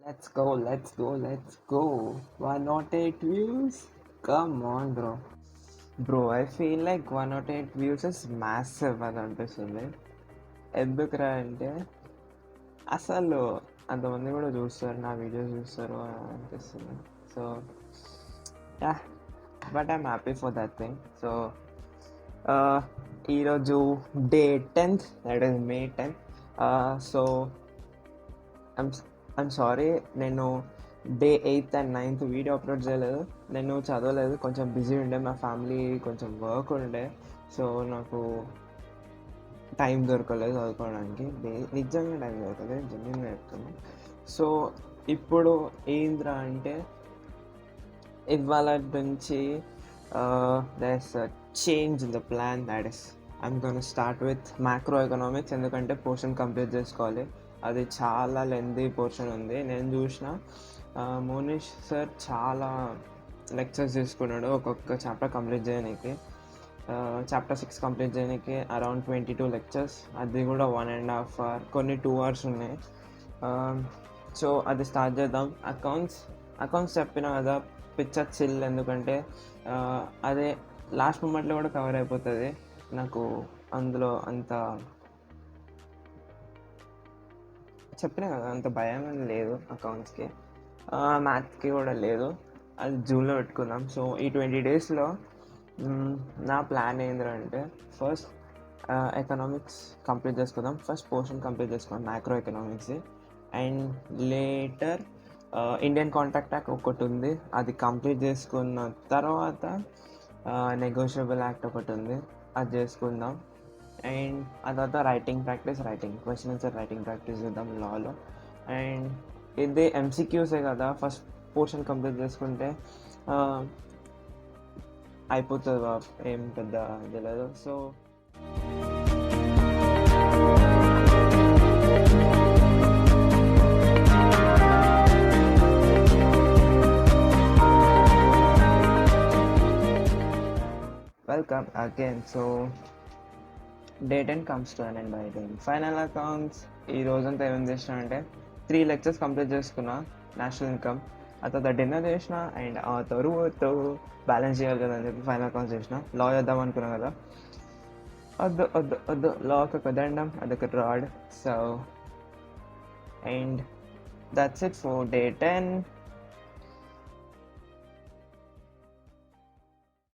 Let's go. 108 views? Come on, bro. Bro, I feel like 108 views is massive అని అనిపిస్తుంది. ఎందుకురా అంటే అసలు అంతమంది కూడా చూస్తారు, నా వీడియోస్ చూస్తారు అని అనిపిస్తుంది. So yeah, but I'm happy for that thing. So ఈరోజు day 10th, that is May 10th. So I'm sorry, నేను day 8th and 9th video upload చేయలేదు. నేను చదవలేదు, కొంచెం బిజీ ఉండే, మా ఫ్యామిలీ కొంచెం వర్క్ ఉండే. సో నాకు టైం దొరకలేదు చదువుకోవడానికి. నిజంగా టైం దొరకలేదు, జెన్యున్గా చెప్తున్నాను. సో ఇప్పుడు ఏంద్రా అంటే ఇవాళ నుంచి there's change in the plan. That is I'm gonna start with macroeconomics. ఎందుకంటే పోర్షన్ కంప్లీట్ చేసుకోవాలి, అది చాలా లెంతీ పోర్షన్ ఉంది. నేను చూసిన మోనిష్ సార్ చాలా లెక్చర్స్ తీసుకున్నాడు ఒక్కొక్క చాప్టర్ కంప్లీట్ చేయడానికి. చాప్టర్ 6 కంప్లీట్ చేయడానికి అరౌండ్ 22 లెక్చర్స్, అది కూడా 1.5 hour, కొన్ని 2 hours ఉన్నాయి. సో అది స్టార్ట్ చేద్దాం. అకౌంట్స్ చెప్పిన కదా, పిక్చర్ చిల్. ఎందుకంటే అదే లాస్ట్ మూమెంట్లో కూడా కవర్ అయిపోతుంది. నాకు అందులో అంత చెప్పిన కదా, అంత భయం అని లేదు అకౌంట్స్కి, మ్యాథ్స్కి కూడా లేదు. అది జూన్లో పెట్టుకుందాం. సో ఈ 20 daysలో నా ప్లాన్ ఏంటంటే ఫస్ట్ ఎకనామిక్స్ కంప్లీట్ చేసుకుందాం. ఫస్ట్ పోర్షన్ కంప్లీట్ చేసుకుందాం macro economics. And later Indian contract act ఒకటి ఉంది, అది కంప్లీట్ చేసుకున్న తర్వాత నెగోషియబుల్ యాక్ట్ ఒకటి ఉంది, అది చేసుకుందాం. అండ్ ఆ తర్వాత writing question answer writing practice చేద్దాం లాలో. అండ్ ఇది ఎంసీక్యూసే కదా, ఫస్ట్ పోర్షన్ కంప్లీట్ చేసుకుంటే అయిపోతుంది, ఏం పెద్ద తెలియదు. So welcome again. So day 10 comes to an end by day. Final accounts ఈ రోజంతా ఏమేమి చేసిన అంటే 3 lectures కంప్లీట్ చేసుకున్నా, నేషనల్ ఇన్కమ్. ఆ తర్వాత డిన్నర్ చేసిన. అండ్ ఆ తరువాత బ్యాలెన్స్ చేయాలి కదా అని చెప్పి ఫైనల్ అకౌంట్స్ చేసిన. లా చేద్దాం అనుకున్నా కదా, వద్దు లా ఒక కదండం, అదొక rod. So and that's it for day 10.